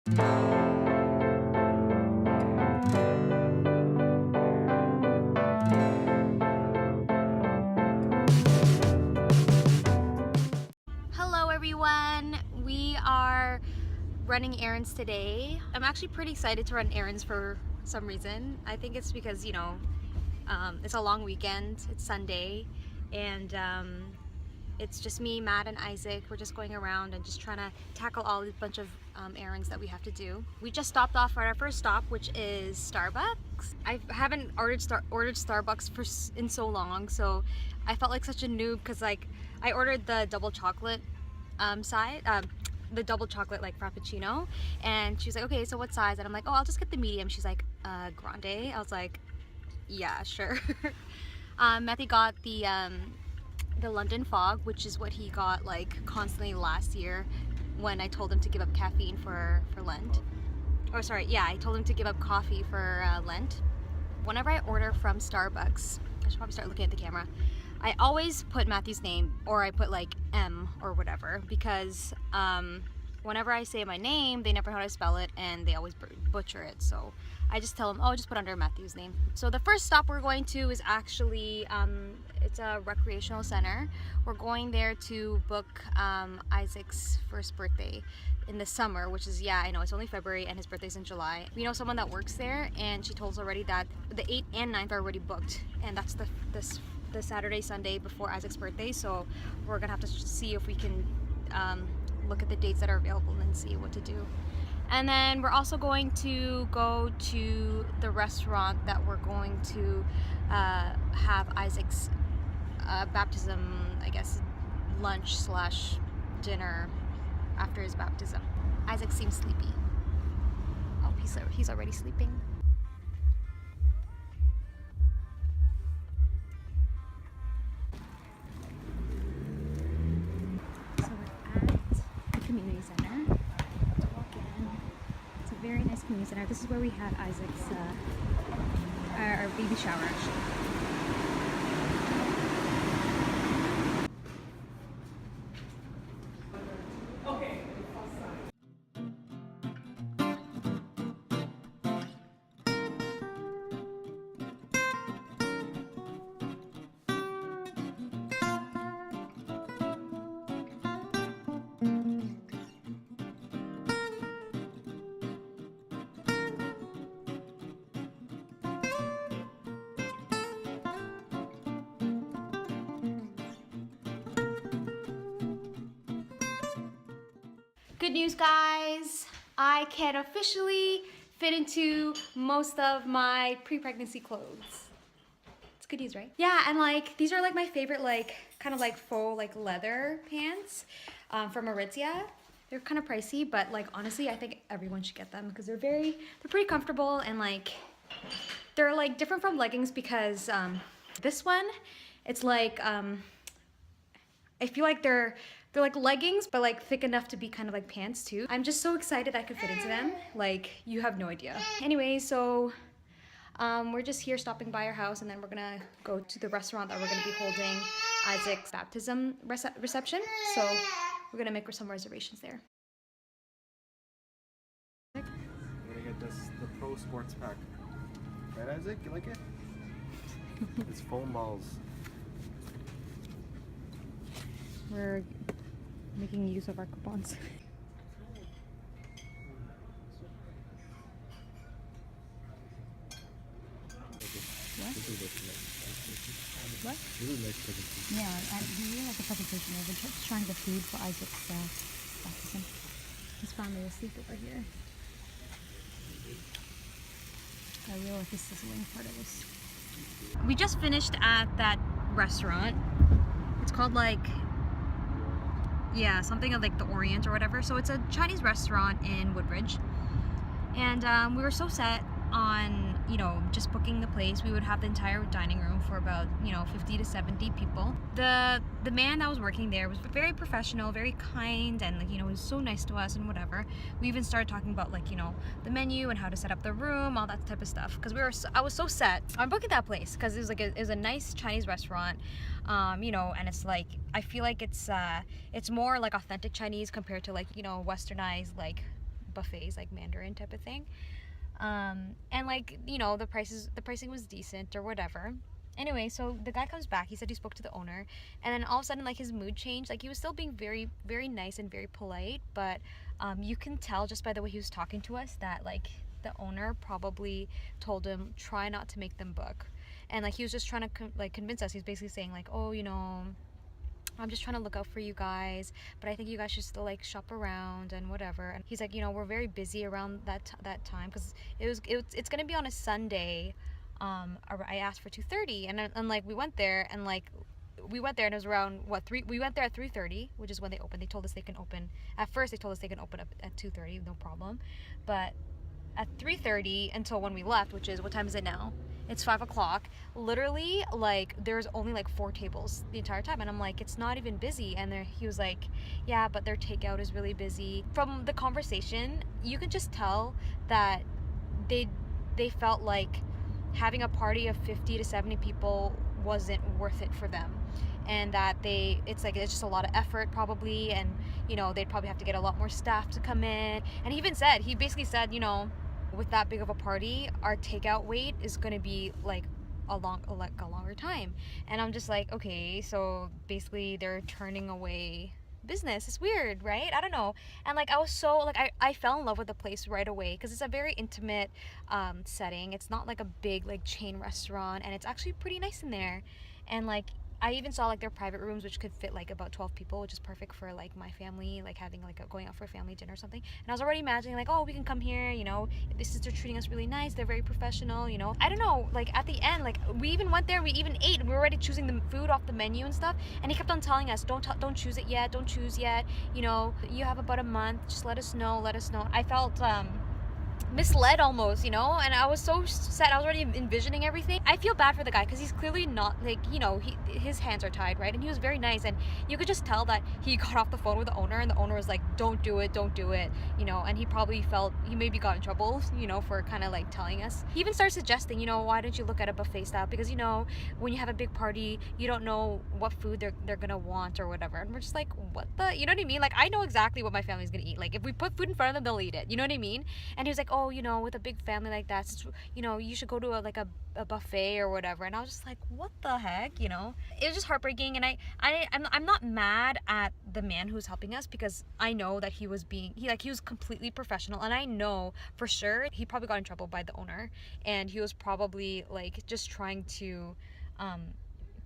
Hello everyone, we are running errands today. I'm actually pretty excited to run errands for some reason. I think it's because, it's a long weekend, it's Sunday, and it's just me, Matt, and Isaac. We're just going around and just trying to tackle all this bunch of errands that we have to do. We just stopped off at our first stop, which is Starbucks. I haven't ordered Starbucks in so long, so I felt like such a noob because like I ordered the double chocolate the double chocolate like frappuccino, and she was like, okay, so what size? And I'm like, oh, I'll just get the medium. She's like, grande. I was like, yeah, sure. Matthew got the London Fog, which is what he got like constantly last year when I told him to give up caffeine for Lent. Or sorry, yeah, I told him to give up coffee for Lent. Whenever I order from Starbucks, I should probably start looking at the camera, I always put Matthew's name, or I put like M or whatever, because whenever I say my name, they never know how to spell it and they always butcher it. So I just tell them, oh, just put under Matthew's name. So the first stop we're going to is actually, it's a recreational center. We're going there to book Isaac's first birthday in the summer, which is, yeah, I know, it's only February and his birthday's in July. We know someone that works there, and she told us already that the 8th and 9th are already booked, and that's the Saturday, Sunday before Isaac's birthday. So we're gonna have to see if we can look at the dates that are available and see what to do. And then we're also going to go to the restaurant that we're going to have Isaac's baptism, I guess, lunch slash dinner after his baptism. Isaac seems sleepy. Oh, he's already sleeping. So we're at the community center. Let's walk in. It's a very nice community center. This is where we had Isaac's our baby shower, actually. Good news, guys! I can officially fit into most of my pre-pregnancy clothes. It's good news, right? Yeah, and like these are like my favorite, like kind of like faux like leather pants from Aritzia. They're kind of pricey, but like honestly, I think everyone should get them because they're pretty comfortable, and like they're like different from leggings because this one, it's like I feel like they're like leggings, but like thick enough to be kind of like pants too. I'm just so excited I could fit into them. Like, you have no idea. Anyway, so we're just here stopping by our house, and then we're gonna go to the restaurant that we're gonna be holding Isaac's baptism reception. So we're gonna make some reservations there. We're gonna get the Pro Sports Pack. Right, Isaac? You like it? It's foam balls. We're making use of our coupons. What? Really like presentation. Yeah, I really like the presentation. I've been trying the food for Isaac's baptism. His family is asleep over here. I really like the sizzling part of this. We just finished at that restaurant. It's called like, yeah, something of like the Orient or whatever. So it's a Chinese restaurant in Woodbridge, and we were so set on, you know, just booking the place. We would have the entire dining room for about, you know, 50 to 70 people. The man that was working there was very professional, very kind, and like, you know, he was so nice to us and whatever. We even started talking about like, you know, the menu and how to set up the room, all that type of stuff, because I was so set on booking that place because it was like it was a nice Chinese restaurant, you know, and it's like, I feel like it's more like authentic Chinese compared to like, you know, westernized like buffets, like Mandarin type of thing. And like, you know, the pricing was decent or whatever. Anyway, so the guy comes back. He said he spoke to the owner, and then all of a sudden, like, his mood changed. Like, he was still being very, very nice and very polite, but you can tell just by the way he was talking to us that, like, the owner probably told him, try not to make them book. And, like, he was just trying to convince us. He's basically saying, like, oh, you know, I'm just trying to look out for you guys, but I think you guys should still, like, shop around and whatever. And he's like, you know, we're very busy around that time, because it's gonna be on a Sunday. I asked for 2:30, and like we went there, and it was around we went there at 3:30, which is when they opened. They told us they can open at first. They told us they can open up at 2:30, no problem, but at 3:30 until when we left, which is, what time is it now? It's 5 o'clock. Literally, like, there's only like 4 tables the entire time, and I'm like, it's not even busy. And he was like, yeah, but their takeout is really busy. From the conversation, you can just tell that they felt like having a party of 50 to 70 people wasn't worth it for them, and that it's just a lot of effort probably, and, you know, they'd probably have to get a lot more staff to come in. And he basically said, you know, with that big of a party, our takeout wait is going to be like a longer time. And I'm just like, okay, so basically they're turning away business. It's weird, right? I don't know. And like, I was so like, I fell in love with the place right away, because it's a very intimate setting. It's not like a big like chain restaurant, and it's actually pretty nice in there. And like, I even saw like their private rooms, which could fit like about 12 people, which is perfect for like my family, like having like going out for a family dinner or something. And I was already imagining like, oh, we can come here, you know, they're treating us really nice, they're very professional, you know. I don't know, like at the end, like we even went there, we even ate, and we were already choosing the food off the menu and stuff, and he kept on telling us, don't choose it yet, don't choose yet, you know, you have about a month, just let us know. I felt misled almost, you know, and I was so sad. I was already envisioning everything. I feel bad for the guy, because he's clearly not, like, you know, his hands are tied, right? And he was very nice, and you could just tell that he got off the phone with the owner, and the owner was like, don't do it, you know. And he probably felt he maybe got in trouble, you know, for kind of like telling us. He even started suggesting, you know, why don't you look at a buffet style, because, you know, when you have a big party, you don't know what food they're gonna want or whatever. And we're just like, what the, you know what I mean? Like, I know exactly what my family's gonna eat. Like, if we put food in front of them, they'll eat it, you know what I mean? And he was like, oh, you know, with a big family like that, you know, you should go to a buffet or whatever. And I was just like, what the heck, you know? It was just heartbreaking. And I'm not mad at the man who's helping us, because I know that he was completely professional, and I know for sure he probably got in trouble by the owner, and he was probably like just trying to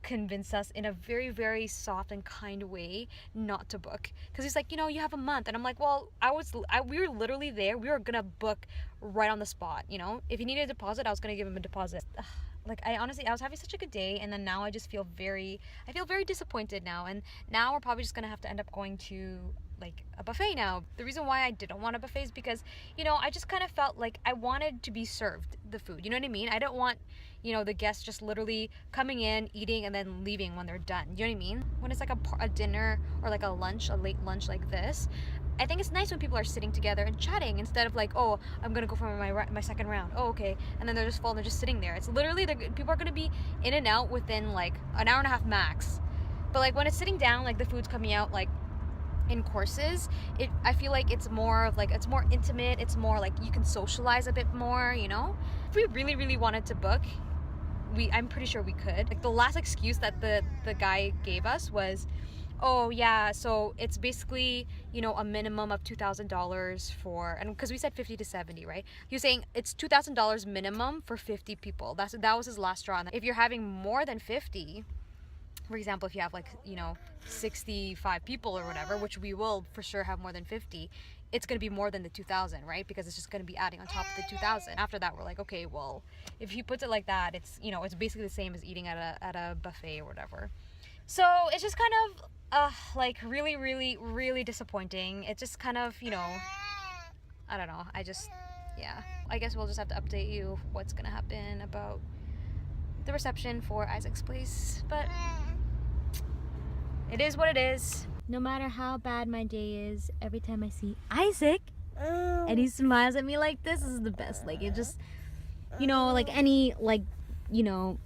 convince us in a very, very soft and kind way not to book, because he's like, you know, you have a month. And I'm like, well, we were literally there, we were gonna book right on the spot, you know. If he needed a deposit, I was gonna give him a deposit. Like, I was having such a good day, and then now I feel very disappointed now. And now we're probably just gonna have to end up going to like a buffet now. The reason why I didn't want a buffet is because, you know, I just kind of felt like I wanted to be served the food, you know what I mean? I don't want, you know, the guests just literally coming in, eating, and then leaving when they're done, you know what I mean? When it's like a dinner or like a late lunch like this, I think it's nice when people are sitting together and chatting, instead of like, oh, I'm gonna go for my second round, oh, okay, and then they're just full and they're just sitting there. It's literally, people are gonna be in and out within like an hour and a half max. But like when it's sitting down, like the food's coming out like in courses, I feel like it's more intimate, it's more like you can socialize a bit more, you know. If we really, really wanted to book, I'm pretty sure we could. Like, the last excuse that the guy gave us was, oh yeah, so it's basically, you know, a minimum of $2,000 for, and because we said 50 to 70, right? He was saying it's $2,000 minimum for 50 people. That was his last straw. And if you're having more than 50, for example, if you have like, you know, 65 people or whatever, which we will for sure have more than 50, it's going to be more than the 2,000, right? Because it's just going to be adding on top of the 2,000. After that, we're like, okay, well, if he puts it like that, it's, you know, it's basically the same as eating at a buffet or whatever. So it's just kind of like really, really, really disappointing. It's just kind of, you know, I don't know. Yeah, I guess we'll just have to update you what's going to happen about the reception for Isaac's place. But it is what it is. No matter how bad my day is, every time I see Isaac and he smiles at me like this is the best. Like, it just, you know, like any, like, you know,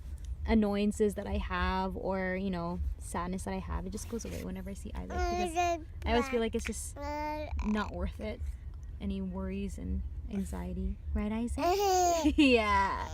annoyances that I have, or, you know, sadness that I have, it just goes away whenever I see Isaac, because I always feel like it's just not worth it. any worries and anxiety. Right, Isaac? Yeah.